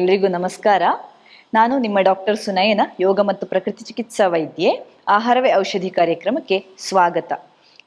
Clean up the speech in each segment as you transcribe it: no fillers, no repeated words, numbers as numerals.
ಎಲ್ರಿಗೂ ನಮಸ್ಕಾರ. ನಾನು ನಿಮ್ಮ ಡಾಕ್ಟರ್ ಸುನಯನ, ಯೋಗ ಮತ್ತು ಪ್ರಕೃತಿ ಚಿಕಿತ್ಸಾ ವೈದ್ಯೆ. ಆಹಾರವೇ ಔಷಧಿ ಕಾರ್ಯಕ್ರಮಕ್ಕೆ ಸ್ವಾಗತ.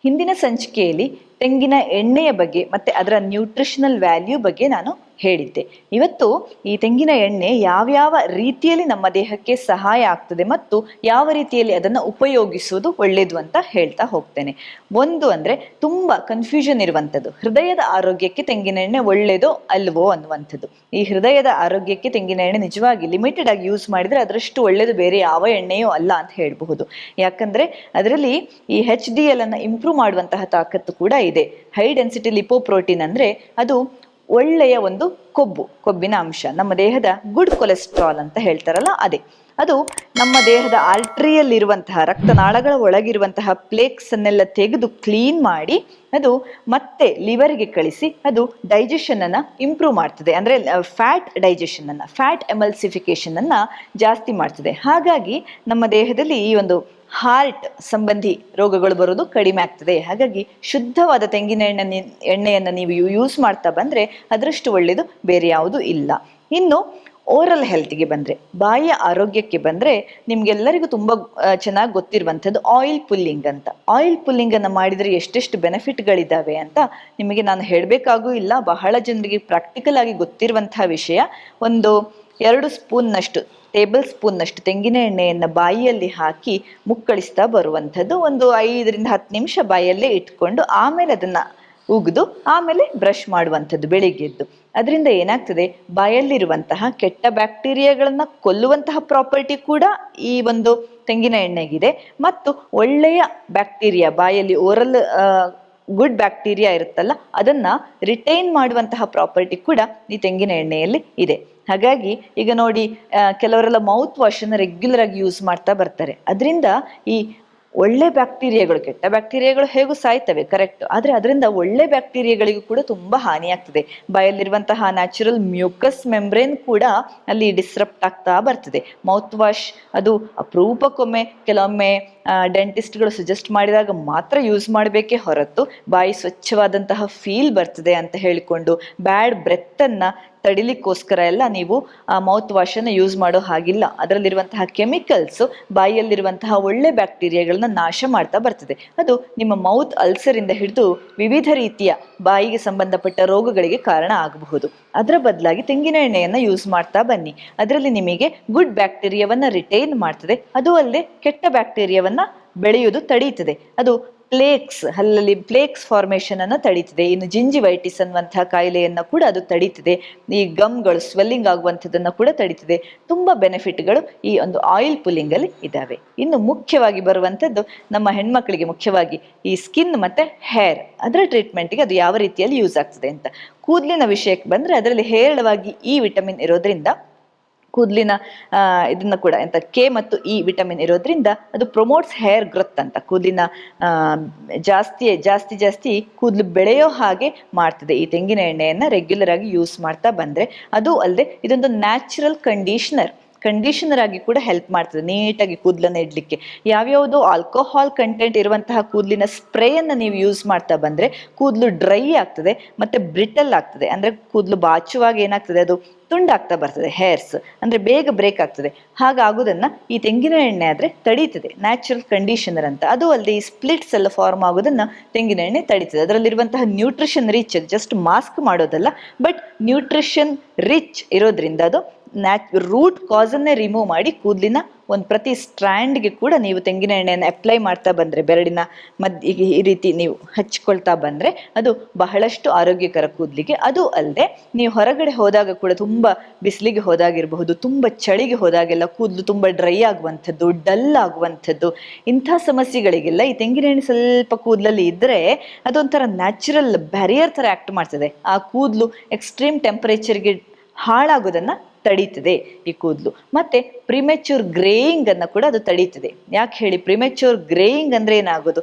ಹಿಂದಿನ ಸಂಚಿಕೆಯಲ್ಲಿ ತೆಂಗಿನ ಎಣ್ಣೆಯ ಬಗ್ಗೆ ಮತ್ತೆ ಅದರ ನ್ಯೂಟ್ರಿಷನಲ್ ವ್ಯಾಲ್ಯೂ ಬಗ್ಗೆ ನಾನು ಹೇಳಿದ್ದೆ. ಇವತ್ತು ಈ ತೆಂಗಿನ ಎಣ್ಣೆ ಯಾವ್ಯಾವ ರೀತಿಯಲ್ಲಿ ನಮ್ಮ ದೇಹಕ್ಕೆ ಸಹಾಯ ಆಗ್ತದೆ ಮತ್ತು ಯಾವ ರೀತಿಯಲ್ಲಿ ಅದನ್ನು ಉಪಯೋಗಿಸುವುದು ಒಳ್ಳೆಯದು ಅಂತ ಹೇಳ್ತಾ ಹೋಗ್ತೇನೆ. ಒಂದು ಅಂದರೆ ತುಂಬ ಕನ್ಫ್ಯೂಷನ್ ಇರುವಂಥದ್ದು, ಹೃದಯದ ಆರೋಗ್ಯಕ್ಕೆ ತೆಂಗಿನ ಎಣ್ಣೆ ಒಳ್ಳೆಯದೋ ಅಲ್ವೋ ಅನ್ನುವಂಥದ್ದು. ಈ ಹೃದಯದ ಆರೋಗ್ಯಕ್ಕೆ ತೆಂಗಿನ ಎಣ್ಣೆ ನಿಜವಾಗಿ ಲಿಮಿಟೆಡ್ ಆಗಿ ಯೂಸ್ ಮಾಡಿದರೆ ಅದರಷ್ಟು ಒಳ್ಳೆಯದು ಬೇರೆ ಯಾವ ಎಣ್ಣೆಯೂ ಅಲ್ಲ ಅಂತ ಹೇಳಬಹುದು. ಯಾಕಂದರೆ ಅದರಲ್ಲಿ ಈ HDL ಅನ್ನು ಇಂಪ್ರೂವ್ ಮಾಡುವಂತಹ ತಾಕತ್ತು ಕೂಡ ಇದೆ. ಹೈ ಡೆನ್ಸಿಟಿ ಲಿಪೋಪ್ರೋಟೀನ್ ಅಂದರೆ ಅದು ಒಳ್ಳೆಯ ಒಂದು ಕೊಬ್ಬಿನ ಅಂಶ, ನಮ್ಮ ದೇಹದ ಗುಡ್ ಕೊಲೆಸ್ಟ್ರಾಲ್ ಅಂತ ಹೇಳ್ತಾರಲ್ಲ ಅದೇ. ಅದು ನಮ್ಮ ದೇಹದ ಆರ್ಟ್ರಿಯಲ್ಲಿರುವಂತಹ ರಕ್ತನಾಳಗಳ ಒಳಗಿರುವಂತಹ ಪ್ಲೇಕ್ಸ್ ಅನ್ನೆಲ್ಲ ತೆಗೆದು ಕ್ಲೀನ್ ಮಾಡಿ ಅದು ಮತ್ತೆ ಲಿವರ್ಗೆ ಕಳಿಸಿ ಅದು ಡೈಜೆಷನ್ ಅನ್ನ ಇಂಪ್ರೂವ್ ಮಾಡ್ತದೆ. ಅಂದರೆ ಫ್ಯಾಟ್ ಡೈಜೆಷನ್ ಅನ್ನ, ಫ್ಯಾಟ್ ಎಮಲ್ಸಿಫಿಕೇಶನ್ ಅನ್ನ ಜಾಸ್ತಿ ಮಾಡ್ತದೆ. ಹಾಗಾಗಿ ನಮ್ಮ ದೇಹದಲ್ಲಿ ಈ ಒಂದು ಹಾರ್ಟ್ ಸಂಬಂಧಿ ರೋಗಗಳು ಬರೋದು ಕಡಿಮೆ ಆಗ್ತದೆ. ಹಾಗಾಗಿ ಶುದ್ಧವಾದ ತೆಂಗಿನ ಎಣ್ಣೆಯನ್ನು ನೀವು ಯೂಸ್ ಮಾಡ್ತಾ ಬಂದರೆ ಅದರಷ್ಟು ಒಳ್ಳೆಯದು ಬೇರೆ ಯಾವುದೂ ಇಲ್ಲ. ಇನ್ನು ಓರಲ್ ಹೆಲ್ತ್ಗೆ ಬಂದರೆ, ಬಾಯಿಯ ಆರೋಗ್ಯಕ್ಕೆ ಬಂದರೆ, ನಿಮ್ಗೆಲ್ಲರಿಗೂ ತುಂಬ ಚೆನ್ನಾಗಿ ಗೊತ್ತಿರುವಂಥದ್ದು ಆಯಿಲ್ ಪುಲ್ಲಿಂಗ್ ಅಂತ. ಆಯಿಲ್ ಪುಲ್ಲಿಂಗನ್ನು ಮಾಡಿದರೆ ಎಷ್ಟೆಷ್ಟು ಬೆನಿಫಿಟ್ಗಳಿದ್ದಾವೆ ಅಂತ ನಿಮಗೆ ನಾನು ಹೇಳಬೇಕಾಗೂ ಇಲ್ಲ. ಬಹಳ ಜನರಿಗೆ ಪ್ರಾಕ್ಟಿಕಲ್ ಆಗಿ ಗೊತ್ತಿರುವಂತಹ ವಿಷಯ. ಒಂದು 2 ಸ್ಪೂನ್ನಷ್ಟು, ಟೇಬಲ್ ಸ್ಪೂನ್ನಷ್ಟು ತೆಂಗಿನ ಎಣ್ಣೆಯನ್ನು ಬಾಯಿಯಲ್ಲಿ ಹಾಕಿ ಮುಕ್ಕಳಿಸ್ತಾ ಬರುವಂಥದ್ದು. ಒಂದು 5 ರಿಂದ 10 ನಿಮಿಷ ಬಾಯಲ್ಲೇ ಇಟ್ಕೊಂಡು ಆಮೇಲೆ ಅದನ್ನು ಉಗಿದು ಆಮೇಲೆ ಬ್ರಷ್ ಮಾಡುವಂಥದ್ದು ಬೆಳಿಗ್ಗೆದ್ದು. ಅದರಿಂದ ಏನಾಗ್ತದೆ, ಬಾಯಲ್ಲಿರುವಂತಹ ಕೆಟ್ಟ ಬ್ಯಾಕ್ಟೀರಿಯಾಗಳನ್ನು ಕೊಲ್ಲುವಂತಹ ಪ್ರಾಪರ್ಟಿ ಕೂಡ ಈ ಒಂದು ತೆಂಗಿನ ಎಣ್ಣೆಗಿದೆ. ಮತ್ತು ಒಳ್ಳೆಯ ಬ್ಯಾಕ್ಟೀರಿಯಾ, ಬಾಯಲ್ಲಿ ಓರಲ್ ಗುಡ್ ಬ್ಯಾಕ್ಟೀರಿಯಾ ಇರುತ್ತಲ್ಲ ಅದನ್ನು ರಿಟೈನ್ ಮಾಡುವಂತಹ ಪ್ರಾಪರ್ಟಿ ಕೂಡ ಈ ತೆಂಗಿನ ಎಣ್ಣೆಯಲ್ಲಿ ಇದೆ. ಹಾಗಾಗಿ ಈಗ ನೋಡಿ, ಕೆಲವರೆಲ್ಲ ಮೌತ್ ವಾಶನ್ನು ರೆಗ್ಯುಲರ್ ಆಗಿ ಯೂಸ್ ಮಾಡ್ತಾ ಬರ್ತಾರೆ. ಅದರಿಂದ ಈ ಒಳ್ಳೆ ಬ್ಯಾಕ್ಟೀರಿಯಾಗಳು, ಕೆಟ್ಟ ಬ್ಯಾಕ್ಟೀರಿಯಾಗಳು ಹೇಗೂ ಸಾಯ್ತವೆ, ಕರೆಕ್ಟ್, ಆದರೆ ಅದರಿಂದ ಒಳ್ಳೆ ಬ್ಯಾಕ್ಟೀರಿಯಾಗಳಿಗೂ ಕೂಡ ತುಂಬ ಹಾನಿಯಾಗ್ತದೆ. ಬಾಯಲ್ಲಿರುವಂತಹ ನ್ಯಾಚುರಲ್ ಮ್ಯೂಕಸ್ ಮೆಂಬ್ರೇನ್ ಕೂಡ ಅಲ್ಲಿ ಡಿಸ್ರಪ್ಟ್ ಆಗ್ತಾ ಬರ್ತದೆ. ಮೌತ್ ವಾಶ್ ಅದು ಅಪರೂಪಕ್ಕೊಮ್ಮೆ ಕೆಲವೊಮ್ಮೆ ಡೆಂಟಿಸ್ಟ್ಗಳು ಸಜೆಸ್ಟ್ ಮಾಡಿದಾಗ ಮಾತ್ರ ಯೂಸ್ ಮಾಡಬೇಕೇ ಹೊರತು ಬಾಯಿ ಸ್ವಚ್ಛವಾದಂತಹ ಫೀಲ್ ಬರ್ತದೆ ಅಂತ ಹೇಳಿಕೊಂಡು ಬ್ಯಾಡ್ ಬ್ರೆತ್ತನ್ನು ತಡಿಲಿಕ್ಕೋಸ್ಕರ ಎಲ್ಲ ನೀವು ಮೌತ್ ವಾಶನ್ನು ಯೂಸ್ ಮಾಡೋ ಹಾಗಿಲ್ಲ. ಅದರಲ್ಲಿರುವಂತಹ ಕೆಮಿಕಲ್ಸು ಬಾಯಿಯಲ್ಲಿರುವಂತಹ ಒಳ್ಳೆ ಬ್ಯಾಕ್ಟೀರಿಯಾಗಳನ್ನ ನಾಶ ಮಾಡ್ತಾ ಬರ್ತದೆ. ಅದು ನಿಮ್ಮ ಮೌತ್ ಅಲ್ಸರಿಂದ ಹಿಡಿದು ವಿವಿಧ ರೀತಿಯ ಬಾಯಿಗೆ ಸಂಬಂಧಪಟ್ಟ ರೋಗಗಳಿಗೆ ಕಾರಣ ಆಗಬಹುದು. ಅದರ ಬದಲಾಗಿ ತೆಂಗಿನ ಎಣ್ಣೆಯನ್ನು ಯೂಸ್ ಮಾಡ್ತಾ ಬನ್ನಿ. ಅದರಲ್ಲಿ ನಿಮಗೆ ಗುಡ್ ಬ್ಯಾಕ್ಟೀರಿಯಾವನ್ನು ರಿಟೈನ್ ಮಾಡ್ತದೆ. ಅದು ಅಲ್ಲದೆ ಕೆಟ್ಟ ಬ್ಯಾಕ್ಟೀರಿಯಾವನ್ನು ಬೆಳೆಯುವುದು ತಡೀತದೆ. ಅದು ಹಲ್ಲಲ್ಲಿ ಪ್ಲೇಕ್ಸ್ ಫಾರ್ಮೇಷನ್ ಅನ್ನು ತಡೀತದೆ. ಇನ್ನು ಜಿಂಜಿವೈಟಿಸ್ ಅನ್ನುವಂತಹ ಕಾಯಿಲೆಯನ್ನು ಕೂಡ ಅದು ತಡೀತದೆ. ಈ ಗಮ್ಗಳು ಸ್ವೆಲ್ಲಿಂಗ್ ಆಗುವಂಥದ್ದನ್ನು ಕೂಡ ತಡೀತದೆ. ತುಂಬ ಬೆನಿಫಿಟ್ಗಳು ಈ ಒಂದು ಆಯಿಲ್ ಪುಲ್ಲಿಂಗ್ ಅಲ್ಲಿ ಇದ್ದಾವೆ. ಇನ್ನು ಮುಖ್ಯವಾಗಿ ಬರುವಂಥದ್ದು ನಮ್ಮ ಹೆಣ್ಮಕ್ಳಿಗೆ, ಮುಖ್ಯವಾಗಿ ಈ ಸ್ಕಿನ್ ಮತ್ತೆ ಹೇರ್, ಅದರ ಟ್ರೀಟ್ಮೆಂಟ್ಗೆ ಅದು ಯಾವ ರೀತಿಯಲ್ಲಿ ಯೂಸ್ ಆಗ್ತದೆ ಅಂತ. ಕೂದಲಿನ ವಿಷಯಕ್ಕೆ ಬಂದರೆ ಅದರಲ್ಲಿ ಹೇರಳವಾಗಿ ಈ ವಿಟಮಿನ್ ಇರೋದ್ರಿಂದ, ಕೂದಲಿನ ಇದನ್ನು ಕೂಡ ಕೆ ಮತ್ತು ಇ ವಿಟಮಿನ್ ಇರೋದ್ರಿಂದ ಅದು ಪ್ರೊಮೋಟ್ಸ್ ಹೇರ್ ಗ್ರೋತ್ ಅಂತ, ಕೂದಲಿನ ಜಾಸ್ತಿ ಕೂದಲು ಬೆಳೆಯೋ ಹಾಗೆ ಮಾಡ್ತದೆ. ಈ ತೆಂಗಿನ ಎಣ್ಣೆಯನ್ನು ರೆಗ್ಯುಲರ್ ಆಗಿ ಯೂಸ್ ಮಾಡ್ತಾ ಬಂದರೆ, ಅದು ಅಲ್ಲದೆ ಇದೊಂದು ನ್ಯಾಚುರಲ್ ಕಂಡೀಷನರ್ ಆಗಿ ಕೂಡ ಹೆಲ್ಪ್ ಮಾಡ್ತದೆ ನೀಟಾಗಿ ಕೂದಲನ್ನು ಇಡಲಿಕ್ಕೆ. ಯಾವ್ಯಾವುದು ಆಲ್ಕೋಹಾಲ್ ಕಂಟೆಂಟ್ ಇರುವಂತಹ ಕೂದಲಿನ ಸ್ಪ್ರೇಯನ್ನು ನೀವು ಯೂಸ್ ಮಾಡ್ತಾ ಬಂದರೆ ಕೂದಲು ಡ್ರೈ ಆಗ್ತದೆ ಮತ್ತು ಬ್ರಿಟಲ್ ಆಗ್ತದೆ. ಅಂದರೆ ಕೂದಲು ಬಾಚುವಾಗ ಏನಾಗ್ತದೆ, ಅದು ತುಂಡಾಗ್ತಾ ಬರ್ತದೆ, ಹೇರ್ಸ್ ಅಂದರೆ ಬೇಗ ಬ್ರೇಕ್ ಆಗ್ತದೆ. ಹಾಗಾಗೋದನ್ನು ಈ ತೆಂಗಿನ ಎಣ್ಣೆ ಆದರೆ ತಡೀತದೆ, ನ್ಯಾಚುರಲ್ ಕಂಡೀಷನರ್ ಅಂತ. ಅದು ಅಲ್ಲದೆ ಈ ಸ್ಪ್ಲಿಟ್ಸ್ ಎಲ್ಲ ಫಾರ್ಮ್ ಆಗೋದನ್ನು ತೆಂಗಿನ ಎಣ್ಣೆ ತಡೀತದೆ. ಅದರಲ್ಲಿರುವಂತಹ ನ್ಯೂಟ್ರಿಷನ್ ರಿಚ್, ಜಸ್ಟ್ ಮಾಸ್ಕ್ ಮಾಡೋದಲ್ಲ, ಬಟ್ ನ್ಯೂಟ್ರಿಷನ್ ರಿಚ್ ಇರೋದ್ರಿಂದ ಅದು ರೂಟ್ ಕಾಸನ್ನೇ ರಿಮೂವ್ ಮಾಡಿ ಕೂದಲಿನ ಒಂದು ಪ್ರತಿ ಸ್ಟ್ರ್ಯಾಂಡ್ಗೆ ಕೂಡ ನೀವು ತೆಂಗಿನ ಎಣ್ಣೆಯನ್ನು ಅಪ್ಲೈ ಮಾಡ್ತಾ ಬಂದರೆ, ಬೆರಳಿನ ಮಧ್ಯೆ ಈ ರೀತಿ ನೀವು ಹಚ್ಕೊಳ್ತಾ ಬಂದರೆ ಅದು ಬಹಳಷ್ಟು ಆರೋಗ್ಯಕರ ಕೂದಲಿಗೆ. ಅದು ಅಲ್ಲದೆ ನೀವು ಹೊರಗಡೆ ಹೋದಾಗ ಕೂಡ, ತುಂಬ ಬಿಸಿಲಿಗೆ ಹೋದಾಗಿರಬಹುದು, ತುಂಬ ಚಳಿಗೆ ಹೋದಾಗೆಲ್ಲ ಕೂದಲು ತುಂಬ ಡ್ರೈ ಆಗುವಂಥದ್ದು, ಡಲ್ ಆಗುವಂಥದ್ದು, ಇಂಥ ಸಮಸ್ಯೆಗಳಿಗೆಲ್ಲ ಈ ತೆಂಗಿನ ಎಣ್ಣೆ ಸ್ವಲ್ಪ ಕೂದಲಲ್ಲಿ ಇದ್ದರೆ ಅದೊಂಥರ ನ್ಯಾಚುರಲ್ ಬ್ಯಾರಿಯರ್ ಥರ ಆ್ಯಕ್ಟ್ ಮಾಡ್ತದೆ. ಆ ಕೂದಲು ಎಕ್ಸ್ಟ್ರೀಮ್ ಟೆಂಪರೇಚರ್ಗೆ ಹಾಳಾಗೋದನ್ನು ತಡೀತದೆ ಈ ಕೂದಲು. ಮತ್ತೆ ಪ್ರಿಮೆಚ್ಯೂರ್ ಗ್ರೇಯಿಂಗ್ ಅನ್ನು ಕೂಡ ಅದು ತಡೀತದೆ. ಯಾಕೆ ಹೇಳಿ, ಪ್ರಿಮೆಚ್ಯೂರ್ ಗ್ರೇಯಿಂಗ್ ಅಂದ್ರೆ ಏನಾಗೋದು,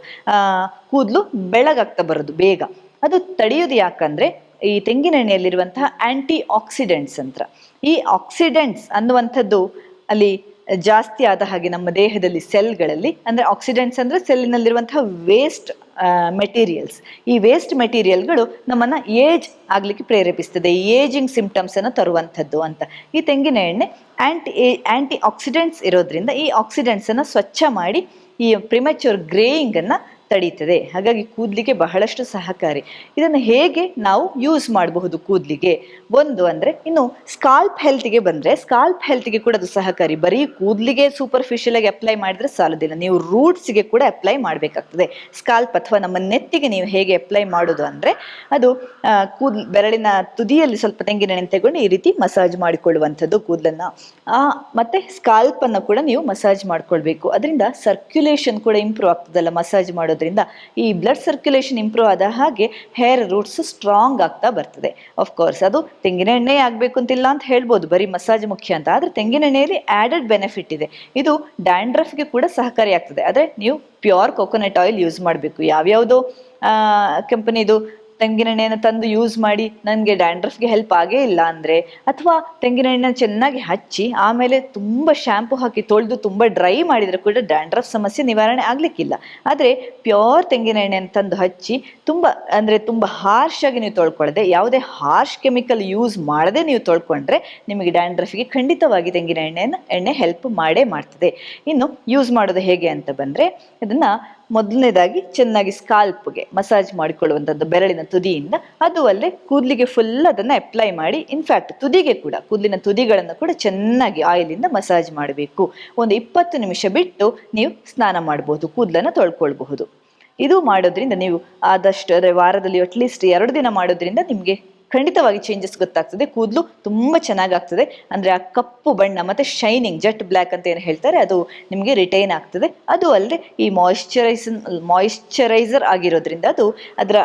ಕೂದಲು ಬೆಳಗಾಗ್ತಾ ಬರೋದು ಬೇಗ. ಅದು ತಡೆಯೋದು ಯಾಕಂದ್ರೆ ಈ ತೆಂಗಿನ ಎಣ್ಣೆಯಲ್ಲಿರುವಂತಹ ಆಂಟಿ ಆಕ್ಸಿಡೆಂಟ್ಸ್ ಅಂತ. ಈ ಆಕ್ಸಿಡೆಂಟ್ಸ್ ಅನ್ನುವಂಥದ್ದು ಅಲ್ಲಿ ಜಾಸ್ತಿ ಆದ ಹಾಗೆ ನಮ್ಮ ದೇಹದಲ್ಲಿ ಸೆಲ್ಗಳಲ್ಲಿ, ಅಂದ್ರೆ ಆಕ್ಸಿಡೆಂಟ್ಸ್ ಅಂದ್ರೆ ಸೆಲ್ಲಿನಲ್ಲಿರುವಂತಹ ವೇಸ್ಟ್ ಮೆಟೀರಿಯಲ್ಸ್. ಈ ವೇಸ್ಟ್ ಮೆಟೀರಿಯಲ್ಗಳು ನಮ್ಮನ್ನು ಏಜ್ ಆಗಲಿಕ್ಕೆ ಪ್ರೇರೇಪಿಸ್ತದೆ, ಏಜಿಂಗ್ ಸಿಂಪ್ಟಮ್ಸನ್ನು ತರುವಂಥದ್ದು ಅಂತ. ಈ ತೆಂಗಿನ ಎಣ್ಣೆ ಆ್ಯಂಟಿ ಆಕ್ಸಿಡೆಂಟ್ಸ್ ಇರೋದ್ರಿಂದ ಈ ಆಕ್ಸಿಡೆಂಟ್ಸನ್ನು ಸ್ವಚ್ಛ ಮಾಡಿ ಈ ಪ್ರಿಮೆಚ್ಯೂರ್ ಗ್ರೇಯಿಂಗನ್ನು ತಡೀತದೆ. ಹಾಗಾಗಿ ಕೂದಲಿಗೆ ಬಹಳಷ್ಟು ಸಹಕಾರಿ. ಇದನ್ನು ಹೇಗೆ ನಾವು ಯೂಸ್ ಮಾಡಬಹುದು ಕೂದಲಿಗೆ? ಒಂದು ಅಂದರೆ, ಇನ್ನು ಸ್ಕಾಲ್ಪ್ ಹೆಲ್ತ್ಗೆ ಬಂದರೆ, ಸ್ಕಾಲ್ಪ್ ಹೆಲ್ತ್ಗೆ ಕೂಡ ಅದು ಸಹಕಾರಿ. ಬರೀ ಕೂದಲಿಗೆ ಸೂಪರ್ಫಿಷಿಯಲ್ ಆಗಿ ಅಪ್ಲೈ ಮಾಡಿದ್ರೆ ಸಾಲೋದಿಲ್ಲ, ನೀವು ರೂಟ್ಸ್ಗೆ ಕೂಡ ಅಪ್ಲೈ ಮಾಡಬೇಕಾಗ್ತದೆ. ಸ್ಕಾಲ್ಪ್ ಅಥವಾ ನಮ್ಮ ನೆತ್ತಿಗೆ ನೀವು ಹೇಗೆ ಅಪ್ಲೈ ಮಾಡೋದು ಅಂದರೆ, ಅದು ಬೆರಳಿನ ತುದಿಯಲ್ಲಿ ಸ್ವಲ್ಪ ತೆಂಗಿನೆಣ್ಣೆ ತಗೊಂಡು ಈ ರೀತಿ ಮಸಾಜ್ ಮಾಡಿಕೊಳ್ಳುವಂಥದ್ದು ಕೂದಲನ್ನು. ಮತ್ತು ಸ್ಕಾಲ್ಪನ್ನು ಕೂಡ ನೀವು ಮಸಾಜ್ ಮಾಡ್ಕೊಳ್ಬೇಕು. ಅದರಿಂದ ಸರ್ಕ್ಯುಲೇಷನ್ ಕೂಡ ಇಂಪ್ರೂವ್ ಆಗ್ತದಲ್ಲ ಮಸಾಜ್ ಮಾಡೋದ್ರಿಂದ. ಈ ಬ್ಲಡ್ ಸರ್ಕ್ಯುಲೇಷನ್ ಇಂಪ್ರೂವ್ ಆದ ಹಾಗೆ ಹೇರ್ ರೂಟ್ಸ್ ಸ್ಟ್ರಾಂಗ್ ಆಗ್ತಾ ಬರ್ತದೆ. ಆಫ್ಕೋರ್ಸ್ ಅದು ತೆಂಗಿನ ಎಣ್ಣೆ ಆಗಬೇಕು ಅಂತಿಲ್ಲ ಅಂತ ಹೇಳ್ಬೋದು, ಬರೀ ಮಸಾಜ್ ಮುಖ್ಯ ಅಂತ. ಆದರೆ ತೆಂಗಿನ ಎಣ್ಣೆಯಲ್ಲಿ ಆ್ಯಡೆಡ್ ಬೆನಿಫಿಟ್ ಇದೆ. ಇದು ಡ್ಯಾಂಡ್ರಫ್ಗೆ ಕೂಡ ಸಹಕಾರಿ ಆಗ್ತದೆ. ಆದರೆ ನೀವು ಪ್ಯೂರ್ ಕೊಕೊನಟ್ ಆಯಿಲ್ ಯೂಸ್ ಮಾಡಬೇಕು. ಯಾವ್ಯಾವುದೋ ಕಂಪನಿದು ತೆಂಗಿನೆಣ್ಣೆಯನ್ನು ತಂದು ಯೂಸ್ ಮಾಡಿ ನನಗೆ ಡ್ಯಾಂಡ್ರಫ್ಗೆ ಹೆಲ್ಪ್ ಆಗೇ ಇಲ್ಲ ಅಂದರೆ, ಅಥವಾ ತೆಂಗಿನೆಣ್ಣೆ ಚೆನ್ನಾಗಿ ಹಚ್ಚಿ ಆಮೇಲೆ ತುಂಬ ಶ್ಯಾಂಪು ಹಾಕಿ ತೊಳೆದು ತುಂಬ ಡ್ರೈ ಮಾಡಿದರೆ ಕೂಡ ಡ್ಯಾಂಡ್ರಫ್ ಸಮಸ್ಯೆ ನಿವಾರಣೆ ಆಗಲಿಕ್ಕಿಲ್ಲ. ಆದರೆ ಪ್ಯೂರ್ ತೆಂಗಿನೆಣ್ಣೆಯನ್ನು ತಂದು ಹಚ್ಚಿ ತುಂಬ ಹಾರ್ಶ್ ಆಗಿ ನೀವು ತೊಳ್ಕೊಳ್ಳದೆ, ಯಾವುದೇ ಹಾರ್ಶ್ ಕೆಮಿಕಲ್ ಯೂಸ್ ಮಾಡದೆ ನೀವು ತೊಳ್ಕೊಂಡ್ರೆ ನಿಮಗೆ ಡ್ಯಾಂಡ್ರಫ್ಗೆ ಖಂಡಿತವಾಗಿ ತೆಂಗಿನ ಎಣ್ಣೆ ಹೆಲ್ಪ್ ಮಾಡೇ ಮಾಡ್ತದೆ. ಇನ್ನು ಯೂಸ್ ಮಾಡೋದು ಹೇಗೆ ಅಂತ ಬಂದರೆ, ಇದನ್ನು ಮೊದಲನೇದಾಗಿ ಚೆನ್ನಾಗಿ ಸ್ಕಾಲ್ಪ್ಗೆ ಮಸಾಜ್ ಮಾಡಿಕೊಳ್ಳುವಂಥದ್ದು ಬೆರಳಿನ ತುದಿಯಿಂದ. ಅದು ಅಲ್ಲದೆ ಕೂದಲಿಗೆ ಫುಲ್ ಅದನ್ನು ಅಪ್ಲೈ ಮಾಡಿ, ಇನ್ಫ್ಯಾಕ್ಟ್ ತುದಿಗೆ ಕೂಡ, ಕೂದಲಿನ ತುದಿಗಳನ್ನು ಕೂಡ ಚೆನ್ನಾಗಿ ಆಯಿಲಿಂದ ಮಸಾಜ್ ಮಾಡಬೇಕು. ಒಂದು 20 ನಿಮಿಷ ಬಿಟ್ಟು ನೀವು ಸ್ನಾನ ಮಾಡ್ಬೋದು, ಕೂದಲನ್ನು ತೊಳ್ಕೊಳ್ಬಹುದು. ಇದು ಮಾಡೋದ್ರಿಂದ ನೀವು ಆದಷ್ಟು, ಅಂದರೆ ವಾರದಲ್ಲಿ ಅಟ್ಲೀಸ್ಟ್ 2 ದಿನ ಮಾಡೋದ್ರಿಂದ ನಿಮಗೆ ಖಂಡಿತವಾಗಿ ಚೇಂಜಸ್ ಗೊತ್ತಾಗ್ತದೆ. ಕೂದಲು ತುಂಬ ಚೆನ್ನಾಗಾಗ್ತದೆ. ಅಂದರೆ ಆ ಕಪ್ಪು ಬಣ್ಣ ಮತ್ತು ಶೈನಿಂಗ್, ಜೆಟ್ ಬ್ಲ್ಯಾಕ್ ಅಂತ ಏನು ಹೇಳ್ತಾರೆ, ಅದು ನಿಮಗೆ ರಿಟೈನ್ ಆಗ್ತದೆ. ಅದು ಅಲ್ಲದೆ ಈ ಮಾಯಿಶ್ಚರೈಸರ್ ಆಗಿರೋದ್ರಿಂದ ಅದರ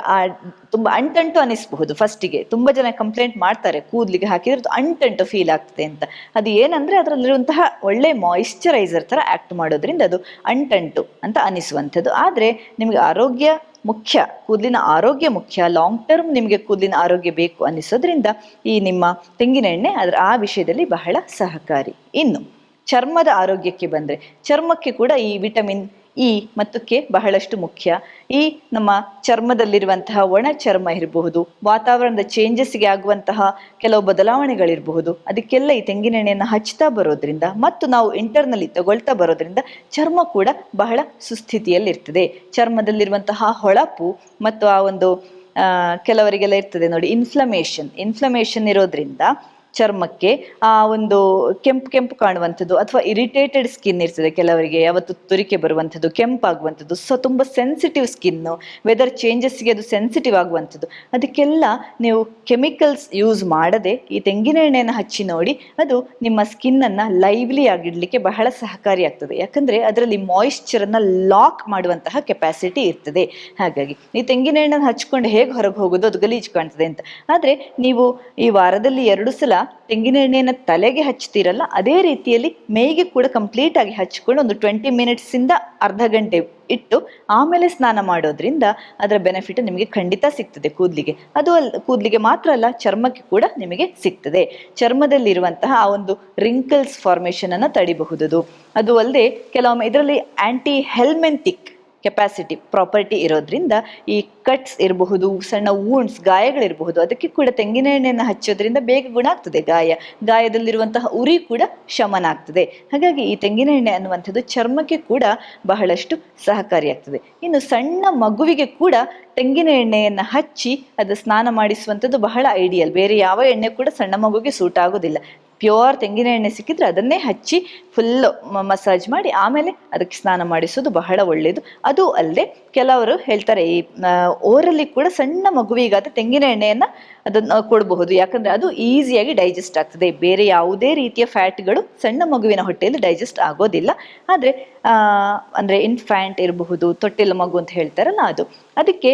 ತುಂಬ ಅಂಟಂಟು ಅನಿಸಬಹುದು. ಫಸ್ಟಿಗೆ ತುಂಬ ಜನ ಕಂಪ್ಲೇಂಟ್ ಮಾಡ್ತಾರೆ, ಕೂದಲಿಗೆ ಹಾಕಿದ್ರೆ ಅದು ಅಂಟಂಟು ಫೀಲ್ ಆಗ್ತದೆ ಅಂತ. ಅದು ಏನಂದರೆ ಅದರಲ್ಲಿರುವಂತಹ ಒಳ್ಳೆ ಮಾಯಿಶ್ಚರೈಸರ್ ಥರ ಆ್ಯಕ್ಟ್ ಮಾಡೋದ್ರಿಂದ ಅದು ಅಂಟಂಟು ಅಂತ ಅನಿಸುವಂಥದ್ದು. ಆದರೆ ನಿಮಗೆ ಆರೋಗ್ಯ ಮುಖ್ಯ, ಕೂದಲಿನ ಆರೋಗ್ಯ ಮುಖ್ಯ, ಲಾಂಗ್ ಟರ್ಮ್ ನಿಮಗೆ ಕೂದಲಿನ ಆರೋಗ್ಯ ಬೇಕು ಅನ್ನಿಸೋದ್ರಿಂದ ಈ ನಿಮ್ಮ ತೆಂಗಿನ ಎಣ್ಣೆ ಆ ವಿಷಯದಲ್ಲಿ ಬಹಳ ಸಹಕಾರಿ. ಇನ್ನು ಚರ್ಮದ ಆರೋಗ್ಯಕ್ಕೆ ಬಂದರೆ, ಚರ್ಮಕ್ಕೆ ಕೂಡ ಈ ವಿಟಮಿನ್ ಇ ಮತ್ತು ಕೆ ಬಹಳಷ್ಟು ಮುಖ್ಯ. ಈ ನಮ್ಮ ಚರ್ಮದಲ್ಲಿರುವಂತಹ ಒಣ ಚರ್ಮ ಇರಬಹುದು, ವಾತಾವರಣದ ಚೇಂಜಸ್ಗೆ ಆಗುವಂತಹ ಕೆಲವು ಬದಲಾವಣೆಗಳಿರಬಹುದು, ಅದಕ್ಕೆಲ್ಲ ಈ ತೆಂಗಿನೆಣ್ಣೆಯನ್ನು ಹಚ್ತಾ ಬರೋದ್ರಿಂದ ಮತ್ತು ನಾವು ಇಂಟರ್ನಲ್ಲಿ ತಗೊಳ್ತಾ ಬರೋದ್ರಿಂದ ಚರ್ಮ ಕೂಡ ಬಹಳ ಸುಸ್ಥಿತಿಯಲ್ಲಿರ್ತದೆ. ಚರ್ಮದಲ್ಲಿರುವಂತಹ ಹೊಳಪು ಮತ್ತು ಆ ಒಂದು ಕೆಲವರಿಗೆಲ್ಲ ಇರ್ತದೆ ನೋಡಿ, ಇನ್ಫ್ಲಮೇಷನ್ ಇರೋದ್ರಿಂದ ಚರ್ಮಕ್ಕೆ ಆ ಒಂದು ಕೆಂಪು ಕಾಣುವಂಥದ್ದು, ಅಥವಾ ಇರಿಟೇಟೆಡ್ ಸ್ಕಿನ್ ಇರ್ತದೆ ಕೆಲವರಿಗೆ, ಯಾವತ್ತು ತುರಿಕೆ ಬರುವಂಥದ್ದು, ಕೆಂಪಾಗುವಂಥದ್ದು, ತುಂಬ ಸೆನ್ಸಿಟಿವ್ ಸ್ಕಿನ್ನು, ವೆದರ್ ಚೇಂಜಸ್ಗೆ ಅದು ಸೆನ್ಸಿಟಿವ್ ಆಗುವಂಥದ್ದು. ಅದಕ್ಕೆಲ್ಲ ನೀವು ಕೆಮಿಕಲ್ಸ್ ಯೂಸ್ ಮಾಡದೆ ಈ ತೆಂಗಿನ ಎಣ್ಣೆಯನ್ನು ಹಚ್ಚಿ ನೋಡಿ, ಅದು ನಿಮ್ಮ ಸ್ಕಿನ್ನನ್ನು ಲೈವ್ಲಿ ಆಗಿಡಲಿಕ್ಕೆ ಬಹಳ ಸಹಕಾರಿ ಆಗ್ತದೆ. ಯಾಕಂದರೆ ಅದರಲ್ಲಿ ಮಾಯಿಶ್ಚರನ್ನು ಲಾಕ್ ಮಾಡುವಂತಹ ಕೆಪಾಸಿಟಿ ಇರ್ತದೆ. ಹಾಗಾಗಿ ಈ ತೆಂಗಿನ ಎಣ್ಣೆಯನ್ನು ಹಚ್ಕೊಂಡು ಹೇಗೆ ಹೊರಗೆ ಹೋಗೋದು, ಅದು ಗಲೀಜು ಕಾಣ್ತದೆ ಅಂತ. ಆದರೆ ನೀವು ಈ ವಾರದಲ್ಲಿ 2 ಸಲ ತೆಂಗಿನ ಎಣ್ಣೆಯನ್ನು ತಲೆಗೆ ಹಚ್ತೀರಲ್ಲ, ಅದೇ ರೀತಿಯಲ್ಲಿ ಮೈಗೆ ಕೂಡ ಕಂಪ್ಲೀಟ್ ಆಗಿ ಹಚ್ಕೊಂಡು ಒಂದು 20 ಮಿನಿಟ್ಸಿಂದ ಅರ್ಧ ಗಂಟೆ ಇಟ್ಟು ಆಮೇಲೆ ಸ್ನಾನ ಮಾಡೋದ್ರಿಂದ ಅದರ ಬೆನಿಫಿಟ್ ನಿಮಗೆ ಖಂಡಿತ ಸಿಗ್ತದೆ ಕೂದಲಿಗೆ. ಕೂದಲಿಗೆ ಮಾತ್ರ ಅಲ್ಲ, ಚರ್ಮಕ್ಕೆ ಕೂಡ ನಿಮಗೆ ಸಿಗ್ತದೆ. ಚರ್ಮದಲ್ಲಿರುವಂತಹ ಆ ಒಂದು ರಿಂಕಲ್ಸ್ ಫಾರ್ಮೇಷನ್ ಅನ್ನು ತಡಿಬಹುದು. ಅದು ಅಲ್ಲದೆ ಕೆಲವೊಮ್ಮೆ ಇದರಲ್ಲಿ ಆಂಟಿ ಹೆಲ್ಮೆಂಟಿಕ್ ಕೆಪಾಸಿಟಿ ಪ್ರಾಪರ್ಟಿ ಇರೋದ್ರಿಂದ ಈ ಕಟ್ಸ್ ಇರಬಹುದು, ಸಣ್ಣ ವೂಂಡ್ಸ್, ಗಾಯಗಳಿರಬಹುದು, ಅದಕ್ಕೆ ಕೂಡ ತೆಂಗಿನ ಎಣ್ಣೆಯನ್ನು ಹಚ್ಚೋದ್ರಿಂದ ಬೇಗ ಗುಣ ಆಗ್ತದೆ. ಗಾಯದಲ್ಲಿರುವಂತಹ ಉರಿ ಕೂಡ ಶಮನ ಆಗ್ತದೆ. ಹಾಗಾಗಿ ಈ ತೆಂಗಿನ ಎಣ್ಣೆ ಅನ್ನುವಂಥದ್ದು ಚರ್ಮಕ್ಕೆ ಕೂಡ ಬಹಳಷ್ಟು ಸಹಕಾರಿಯಾಗ್ತದೆ. ಇನ್ನು ಸಣ್ಣ ಮಗುವಿಗೆ ಕೂಡ ತೆಂಗಿನ ಎಣ್ಣೆಯನ್ನು ಹಚ್ಚಿ ಅದು ಸ್ನಾನ ಮಾಡಿಸುವಂಥದ್ದು ಬಹಳ ಐಡಿಯಲ್. ಬೇರೆ ಯಾವ ಎಣ್ಣೆ ಕೂಡ ಸಣ್ಣ ಮಗುವಿಗೆ ಸೂಟ್ ಆಗೋದಿಲ್ಲ. ಪ್ಯೂರ್ ತೆಂಗಿನ ಎಣ್ಣೆ ಸಿಕ್ಕಿದ್ರೆ ಅದನ್ನೇ ಹಚ್ಚಿ ಫುಲ್ಲು ಮಸಾಜ್ ಮಾಡಿ ಆಮೇಲೆ ಅದಕ್ಕೆ ಸ್ನಾನ ಮಾಡಿಸೋದು ಬಹಳ ಒಳ್ಳೆಯದು. ಅದು ಅಲ್ಲದೆ ಕೆಲವರು ಹೇಳ್ತಾರೆ, ಈ ಓರಲ್ಲಿ ಕೂಡ ಸಣ್ಣ ಮಗುವಿಗಾದ ತೆಂಗಿನ ಎಣ್ಣೆಯನ್ನು ಅದನ್ನು ಕೊಡಬಹುದು. ಯಾಕಂದರೆ ಅದು ಈಸಿಯಾಗಿ ಡೈಜೆಸ್ಟ್ ಆಗ್ತದೆ. ಬೇರೆ ಯಾವುದೇ ರೀತಿಯ ಫ್ಯಾಟ್ಗಳು ಸಣ್ಣ ಮಗುವಿನ ಹೊಟ್ಟೆಯಲ್ಲಿ ಡೈಜೆಸ್ಟ್ ಆಗೋದಿಲ್ಲ. ಆದರೆ ಅಂದರೆ ಇನ್ಫ್ಯಾಂಟ್ ಇರಬಹುದು, ತೊಟ್ಟಿಲ ಮಗು ಅಂತ ಹೇಳ್ತಾರಲ್ಲ, ಅದಕ್ಕೆ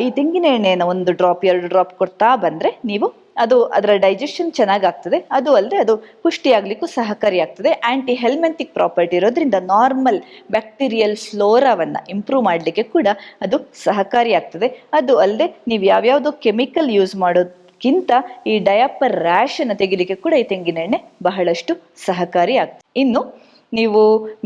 ಈ ತೆಂಗಿನ ಎಣ್ಣೆಯನ್ನು 1 ಡ್ರಾಪ್ 2 ಡ್ರಾಪ್ ಕೊಡ್ತಾ ಬಂದರೆ ನೀವು ಅದರ ಡೈಜೆಷನ್ ಚೆನ್ನಾಗಾಗ್ತದೆ. ಅದು ಅಲ್ಲದೆ ಅದು ಪುಷ್ಟಿಯಾಗಲಿಕ್ಕೂ ಸಹಕಾರಿ ಆಗ್ತದೆ. ಆ್ಯಂಟಿ ಹೆಲ್ಮೆಂಟಿಕ್ ಪ್ರಾಪರ್ಟಿ ಇರೋದ್ರಿಂದ ನಾರ್ಮಲ್ ಬ್ಯಾಕ್ಟೀರಿಯಲ್ ಫ್ಲೋರಾವನ್ನು ಇಂಪ್ರೂವ್ ಮಾಡಲಿಕ್ಕೆ ಕೂಡ ಅದು ಸಹಕಾರಿ ಆಗ್ತದೆ. ಅದು ಅಲ್ಲದೆ ನೀವು ಯಾವ್ಯಾವುದೋ ಕೆಮಿಕಲ್ ಯೂಸ್ ಮಾಡೋದಕ್ಕಿಂತ ಈ ಡಯಾಪರ್ ರ್ಯಾಶನ್ನು ತೆಗಿಲಿಕ್ಕೆ ಕೂಡ ಈ ತೆಂಗಿನ ಎಣ್ಣೆ ಬಹಳಷ್ಟು ಸಹಕಾರಿ ಆಗ್ತದೆ. ಇನ್ನು ನೀವು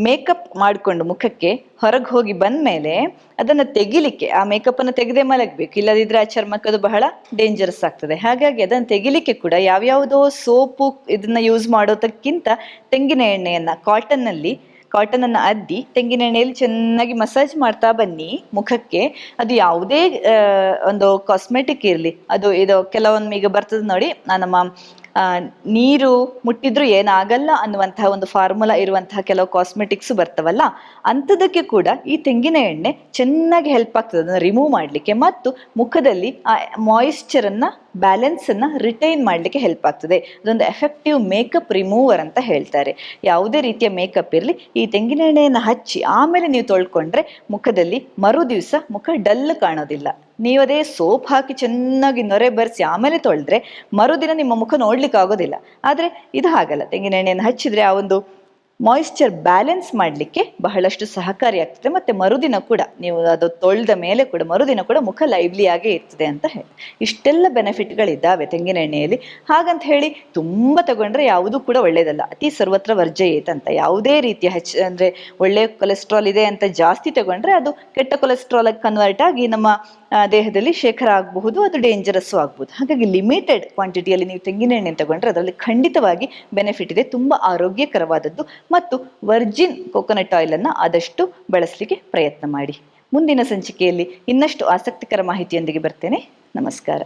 ಮೇಕಪ್ ಮಾಡಿಕೊಂಡು ಮುಖಕ್ಕೆ ಹೊರಗೆ ಹೋಗಿ ಬಂದ ಮೇಲೆ ಅದನ್ನು ತೆಗಿಲಿಕ್ಕೆ, ಆ ಮೇಕಪ್ಪನ್ನು ತೆಗೆದೇ ಮಲಗಬೇಕು, ಇಲ್ಲದಿದ್ದರೆ ಆ ಚರ್ಮಕ್ಕೆ ಅದು ಬಹಳ ಡೇಂಜರಸ್ ಆಗ್ತದೆ. ಹಾಗಾಗಿ ಅದನ್ನು ತೆಗಿಲಿಕ್ಕೆ ಕೂಡ ಯಾವ್ಯಾವುದೋ ಸೋಪು ಇದನ್ನ ಯೂಸ್ ಮಾಡೋದಕ್ಕಿಂತ ತೆಂಗಿನ ಎಣ್ಣೆಯನ್ನು ಕಾಟನನ್ನು ಅದ್ದಿ ತೆಂಗಿನ ಎಣ್ಣೆಯಲ್ಲಿ ಚೆನ್ನಾಗಿ ಮಸಾಜ್ ಮಾಡ್ತಾ ಬನ್ನಿ ಮುಖಕ್ಕೆ. ಅದು ಯಾವುದೇ ಒಂದು ಕಾಸ್ಮೆಟಿಕ್ ಇರಲಿ, ಅದು ಇದು ಕೆಲವೊಮ್ಮೆ ಈಗ ಬರ್ತದೆ ನೋಡಿ, ನಮ್ಮ ನೀರು ಮುಟ್ಟಿದ್ರೂ ಏನಾಗಲ್ಲ ಅನ್ನುವಂತಹ ಒಂದು ಫಾರ್ಮುಲಾ ಇರುವಂತಹ ಕೆಲವು ಕಾಸ್ಮೆಟಿಕ್ಸ್ ಬರ್ತವಲ್ಲ, ಅಂಥದಕ್ಕೆ ಕೂಡ ಈ ತೆಂಗಿನ ಎಣ್ಣೆ ಚೆನ್ನಾಗಿ ಹೆಲ್ಪ್ ಆಗ್ತದೆ ಅದನ್ನು ರಿಮೂವ್ ಮಾಡಲಿಕ್ಕೆ, ಮತ್ತು ಮುಖದಲ್ಲಿ ಆ ಮಾಯಿಶ್ಚರನ್ನು ಬ್ಯಾಲೆನ್ಸನ್ನು ರಿಟೈನ್ ಮಾಡಲಿಕ್ಕೆ ಹೆಲ್ಪ್ ಆಗ್ತದೆ. ಅದೊಂದು ಎಫೆಕ್ಟಿವ್ ಮೇಕಪ್ ರಿಮೂವರ್ ಅಂತ ಹೇಳ್ತಾರೆ. ಯಾವುದೇ ರೀತಿಯ ಮೇಕಪ್ ಇರಲಿ, ಈ ತೆಂಗಿನ ಎಣ್ಣೆಯನ್ನು ಹಚ್ಚಿ ಆಮೇಲೆ ನೀವು ತೊಳ್ಕೊಂಡ್ರೆ ಮುಖದಲ್ಲಿ ಮರು ದಿವಸ ಮುಖ ಡಲ್ ಕಾಣೋದಿಲ್ಲ. ನೀವು ಅದೇ ಸೋಪ್ ಹಾಕಿ ಚೆನ್ನಾಗಿ ನೊರೆ ಬರೆಸಿ ಆಮೇಲೆ ತೊಳೆದ್ರೆ ಮರುದಿನ ನಿಮ್ಮ ಮುಖ ನೋಡ್ಲಿಕ್ಕೆ ಆಗೋದಿಲ್ಲ. ಆದರೆ ಇದು ಹಾಗಲ್ಲ, ತೆಂಗಿನ ಎಣ್ಣೆಯನ್ನು ಹಚ್ಚಿದ್ರೆ ಆ ಒಂದು ಮಾಯಿಶ್ಚರ್ ಬ್ಯಾಲೆನ್ಸ್ ಮಾಡಲಿಕ್ಕೆ ಬಹಳಷ್ಟು ಸಹಕಾರಿಯಾಗ್ತದೆ. ಮತ್ತು ಮರುದಿನ ಕೂಡ ನೀವು ಅದು ತೊಳೆದ ಮೇಲೆ ಕೂಡ ಮರುದಿನ ಕೂಡ ಮುಖ ಲೈವ್ಲಿಯಾಗೇ ಇರ್ತದೆ ಅಂತ ಹೇಳಿ ಇಷ್ಟೆಲ್ಲ ಬೆನಿಫಿಟ್ಗಳಿದ್ದಾವೆ ತೆಂಗಿನ ಎಣ್ಣೆಯಲ್ಲಿ. ಹಾಗಂತ ಹೇಳಿ ತುಂಬ ತಗೊಂಡ್ರೆ ಯಾವುದೂ ಕೂಡ ಒಳ್ಳೆಯದಲ್ಲ. ಅತಿ ಸರ್ವತ್ರ ವರ್ಜಯೇತ್ ಅಂತ, ಯಾವುದೇ ರೀತಿಯ ಅಂದರೆ ಒಳ್ಳೆಯ ಕೊಲೆಸ್ಟ್ರಾಲ್ ಇದೆ ಅಂತ ಜಾಸ್ತಿ ತಗೊಂಡ್ರೆ ಅದು ಕೆಟ್ಟ ಕೊಲೆಸ್ಟ್ರಾಲ್ ಕನ್ವರ್ಟ್ ಆಗಿ ನಮ್ಮ ದೇಹದಲ್ಲಿ ಶೇಖರ ಆಗಬಹುದು, ಅದು ಡೇಂಜರಸ್ಸು ಆಗ್ಬೋದು. ಹಾಗಾಗಿ ಲಿಮಿಟೆಡ್ ಕ್ವಾಂಟಿಟಿಯಲ್ಲಿ ನೀವು ತೆಂಗಿನ ಎಣ್ಣೆ ತಗೊಂಡ್ರೆ ಅದರಲ್ಲಿ ಖಂಡಿತವಾಗಿ ಬೆನಿಫಿಟ್ ಇದೆ, ತುಂಬ ಆರೋಗ್ಯಕರವಾದದ್ದು. ಮತ್ತು ವರ್ಜಿನ್ ಕೊಕೊನಟ್ ಆಯಿಲನ್ನು ಆದಷ್ಟು ಬಳಸಲಿಕ್ಕೆ ಪ್ರಯತ್ನ ಮಾಡಿ. ಮುಂದಿನ ಸಂಚಿಕೆಯಲ್ಲಿ ಇನ್ನಷ್ಟು ಆಸಕ್ತಿಕರ ಮಾಹಿತಿಯೊಂದಿಗೆ ಬರ್ತೇನೆ. ನಮಸ್ಕಾರ.